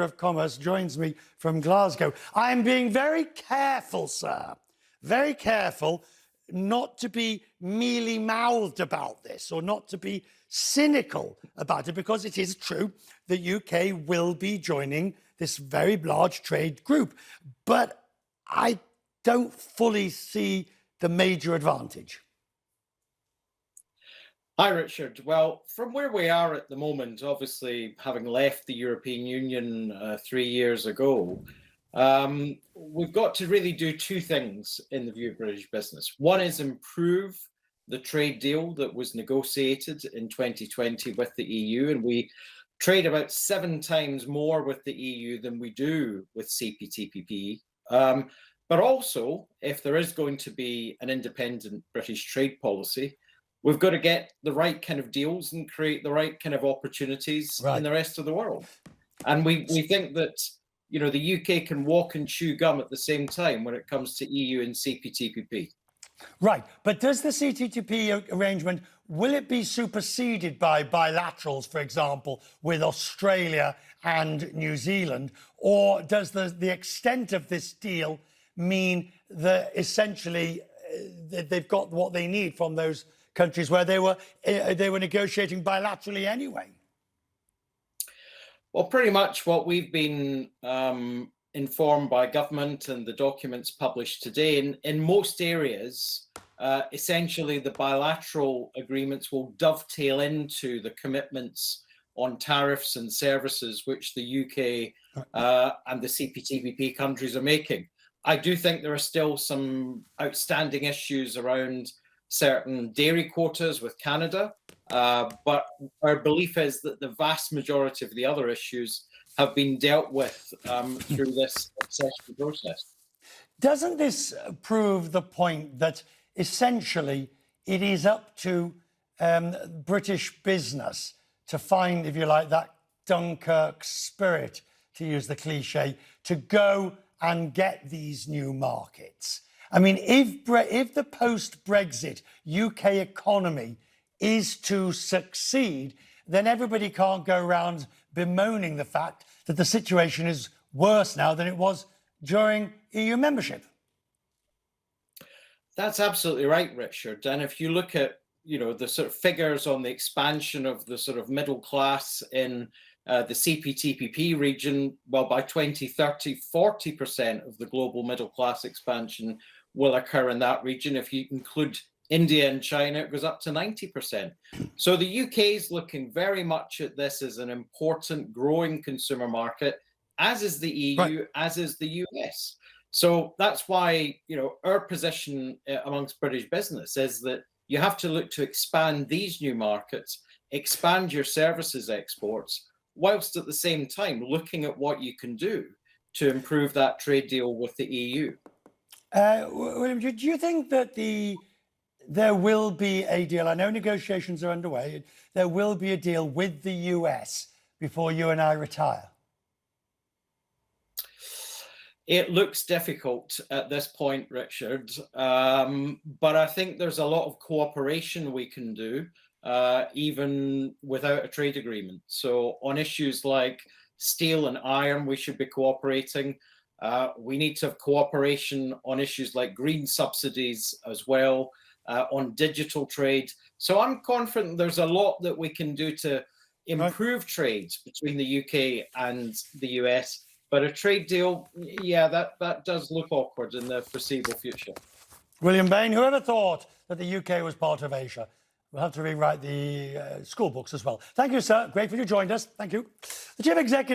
of Commerce joins me from Glasgow. I am being very careful, sir, very careful not to be mealy-mouthed about this or not to be cynical about it, because it is true that UK will be joining this very large trade group. But I don't fully see the major advantage. Hi, Richard. Well, from where we are at the moment, obviously having left the European Union 3 years ago, we've got to really do two things in the view of British business. One is improve the trade deal that was negotiated in 2020 with the EU, and we trade about 7 times more with the EU than we do with CPTPP. But also, if there is going to be an independent British trade policy, we've got to get the right kind of deals and create the right kind of opportunities in the rest of the world. And we think that, you know, the UK can walk and chew gum at the same time when it comes to EU and CPTPP. Right, but does the CPTPP arrangement, will it be superseded by bilaterals, for example, with Australia and New Zealand? Or does the extent of this deal mean that essentially they've got what they need from those countries where they were negotiating bilaterally anyway? Well, pretty much what we've been informed by government and the documents published today, in most areas, essentially the bilateral agreements will dovetail into the commitments on tariffs and services which the UK and the CPTPP countries are making. I do think there are still some outstanding issues around certain dairy quotas with Canada, but our belief is that the vast majority of the other issues have been dealt with through this accession process. Doesn't this prove the point that essentially it is up to British business to find, if you like, that Dunkirk spirit, to use the cliche, to go and get these new markets? I mean, if the post-Brexit UK economy is to succeed, then everybody can't go around bemoaning the fact that the situation is worse now than it was during EU membership. That's absolutely right, Richard. And if you look at, you know, the sort of figures on the expansion of the sort of middle class in the CPTPP region, well, by 2030, 40% of the global middle class expansion will occur in that region. If you include India and China, it goes up to 90%. So the UK is looking very much at this as an important growing consumer market, as is the EU, as is the US. So that's why, you know, our position amongst British business is that you have to look to expand these new markets, expand your services exports, whilst at the same time looking at what you can do to improve that trade deal with the EU. William, do you think that there will be a deal? I know negotiations are underway. There will be a deal with the US before you and I retire. It looks difficult at this point, Richard, but I think there's a lot of cooperation we can do, even without a trade agreement. So on issues like steel and iron, we should be cooperating. We need to have cooperation on issues like green subsidies as well, on digital trade. So I'm confident there's a lot that we can do to improve trade between the UK and the US. But a trade deal, yeah, that does look awkward in the foreseeable future. William Bain, whoever thought that the UK was part of Asia? We'll have to rewrite the school books as well. Thank you, sir. Grateful you joined us. Thank you. The Chief Executive